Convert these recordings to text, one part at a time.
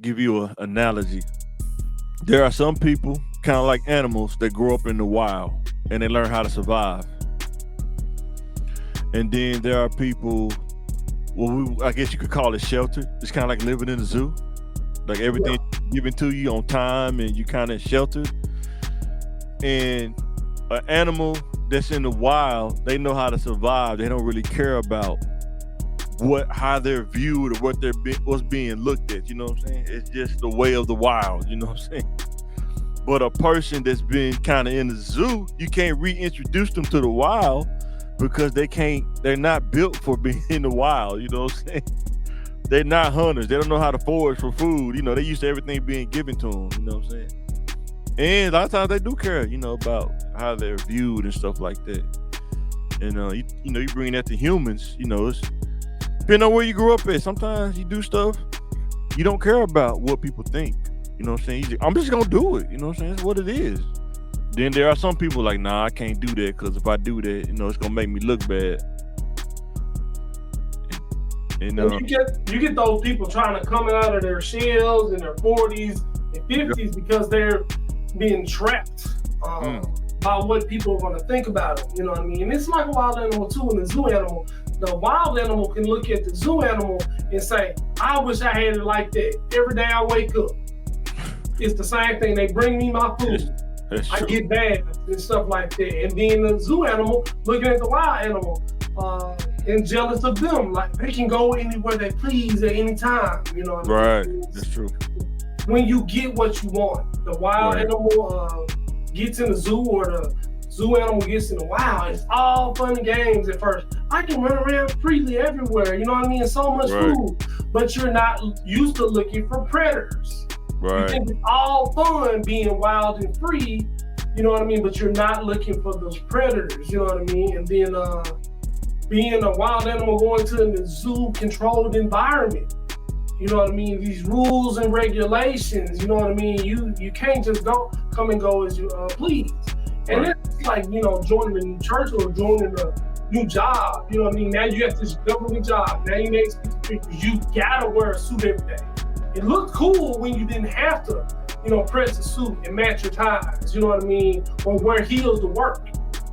give you an analogy. There are some people, kind of like animals, that grow up in the wild and they learn how to survive. And then there are people, well, I guess you could call it sheltered. It's kind of like living in a zoo. Like everything given to you on time and you kind of sheltered. And an animal that's in the wild, they know how to survive. They don't really care about how they're viewed or what's being looked at. You know what I'm saying? It's just the way of the wild. You know what I'm saying? But a person that's been kind of in the zoo, you can't reintroduce them to the wild because they're not built for being in the wild. You know what I'm saying? They're not hunters. They don't know how to forage for food. You know, they used to everything being given to them. You know what I'm saying? And a lot of times they do care, about how they're viewed and stuff like that. And you bring that to humans. It's depending on where you grew up at. Sometimes you do stuff you don't care about what people think. You know what I'm saying? I'm just gonna do it. You know what I'm saying? It's what it is. Then there are some people like, nah, I can't do that because if I do that, it's gonna make me look bad. And you get those people trying to come out of their shells in their 40s and 50s because they're being trapped by what people are going to think about them. You know what I mean? And it's like a wild animal too, and the zoo animal. The wild animal can look at the zoo animal and say, I wish I had it like that. Every day I wake up, it's the same thing. They bring me my food. I get baths and stuff like that. And then the zoo animal looking at the wild animal and jealous of them. Like they can go anywhere they please at any time. You know what I mean? Right. That's true. When you get what you want, the wild animal gets in the zoo or the zoo animal gets in the wild. It's all fun and games at first. I can run around freely everywhere. You know what I mean? So much food. But you're not used to looking for predators. Right. You think it's all fun being wild and free, you know what I mean? But you're not looking for those predators, you know what I mean? And then being a wild animal going to the zoo controlled environment, you know what I mean? These rules and regulations, you know what I mean? You can't just come and go as you please. And it's like, joining a new church or joining a new job, you know what I mean? Now you got this government job. Now you make you gotta wear a suit every day. It looked cool when you didn't have to, press a suit and match your ties, you know what I mean? Or wear heels to work.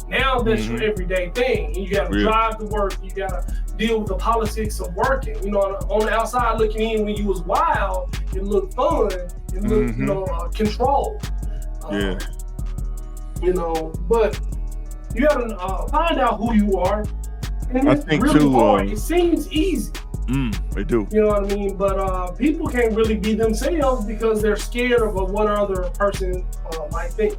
Now that's your everyday thing. You gotta drive to work, you gotta deal with the politics of working. On the outside looking in when you was wild, it looked fun, it looked, controlled. But you gotta find out who you are. And it's really hard. It seems easy. They do. You know what I mean? But people can't really be themselves because they're scared of what other person might think.